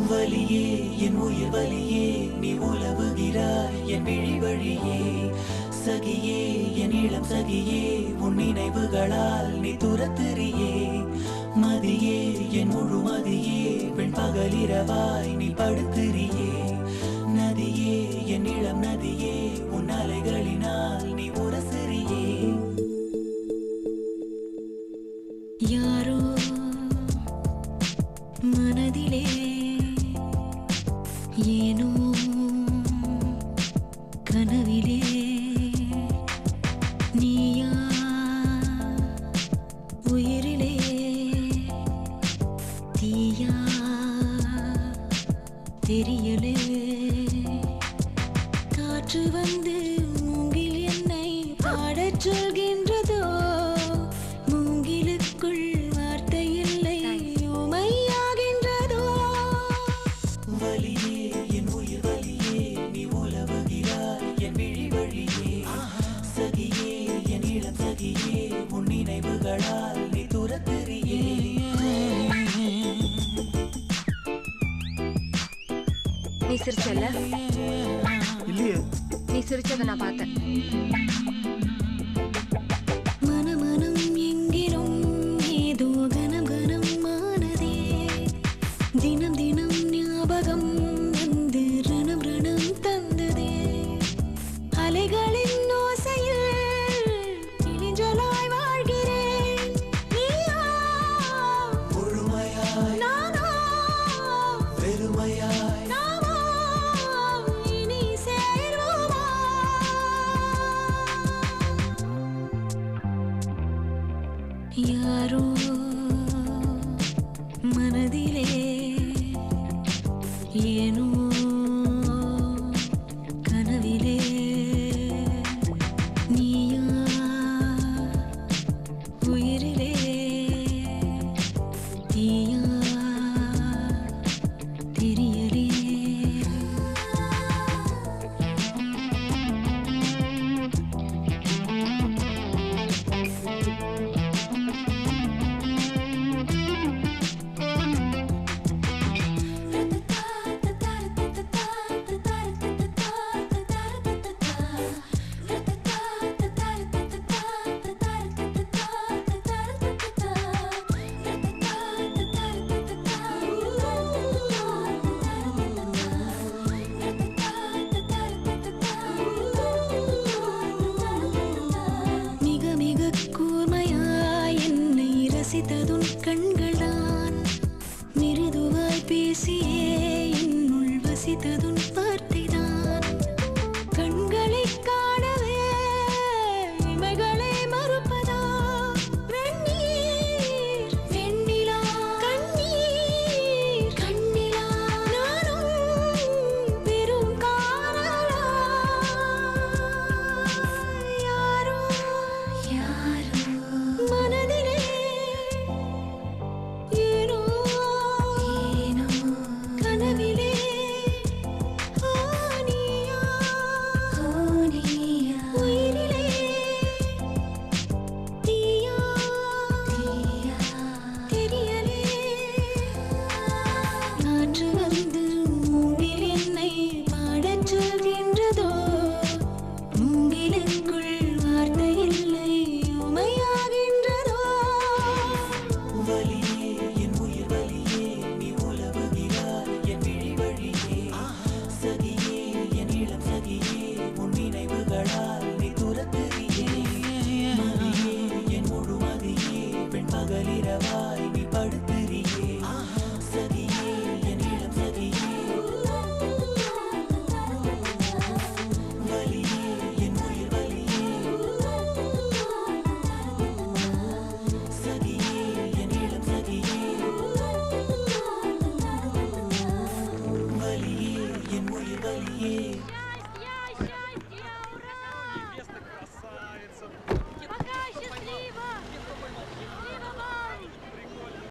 வலியே என் உயிர் வலியே நீ உலவுகிறாய் என் விழி வழியே சகியே என் இளம் சகியே உன் நினைவுகளால் நீ துரத்துறியே மதியே என் முழு மதியே பெண் பகலிரவாய் நீ படுத்துறியே நதியே என் இளம் நதியே உன் அலைகளினால் நீ உரசுறியே யாரோ மனதிலே ஏனோ கனவிலே நீயா உயிரிலே தீயா தெரியலே காற்று வந்து மூங்கில் என்னை பாடச் சொல்கின்றதோ மூங்கிலுக்குள் வார்த்தை இல்லை உமையாகின்றதோ வலியே என் உயிர் வலியே நீ உலவுகிறாய் என் விழி வழியே சகியே என் இளம் சகியே உன் நினைவுகளால் நீ துரத்துறியே நீ சிரிச்சல இல்லையே நீ சிரிச்சத நான் பார்த்தேன் மனமனம் எங்கிலும் ஏதோ கனம் கனம் ஆனதே தினம் தினம் ஞாபகம் வந்து ரணம் ரணம் தந்ததே அலைகளின் ஓசையில் இளிஞ்சலாய் வாழ்கிறேன் நீயா முழுமையாய் நானா வெறுமையாய் நாமா இனி சேர்வோமா யாரோ மனதிலே ஏனோ கனவிலே நீயா உயிரிலே தீயா தெரியலே மிக மிக கூர்மையாய் என்னை ரசித்ததுன் கண்கள்தான் மிருதுவாய் பேசியே என்னுள் வசித்ததுன் வார்த்தைதான் கண்களைக் காணவே இமைகளே மறுப்பதா வெந்நீர் வெண்ணிலா கண்ணீர் கண்ணிலா நானும் பெரும் காணலா யாரோ யாரோ மனதிலே ஏனோ ஏனோ கனவிலே ஆனியா ஆனியா உயிரிலே தீயா தீயா தெரியலே காற்று வந்து மூங்கில் என்னை பாடச் சொல்கின்றதோ மூங்கிலுக்குள் வார்த்தை இல்லை உமையாகின்றதோ வலியே என் உயிர் வலியே நீ உலவுகிறாய் என் விழி வழியே சகியே என் இளம் சகியே உன் நினைவுகளால் நீ துரத்துறியே மதியே என் முழு மதியே பெண் பகலிரவாய் நீ படுத்துறியே சகியே என் இளம் சகியே வலியே என் உயிர் வலியே சகியே என் இளம் சகியே வலியே என் உயிர் வலியே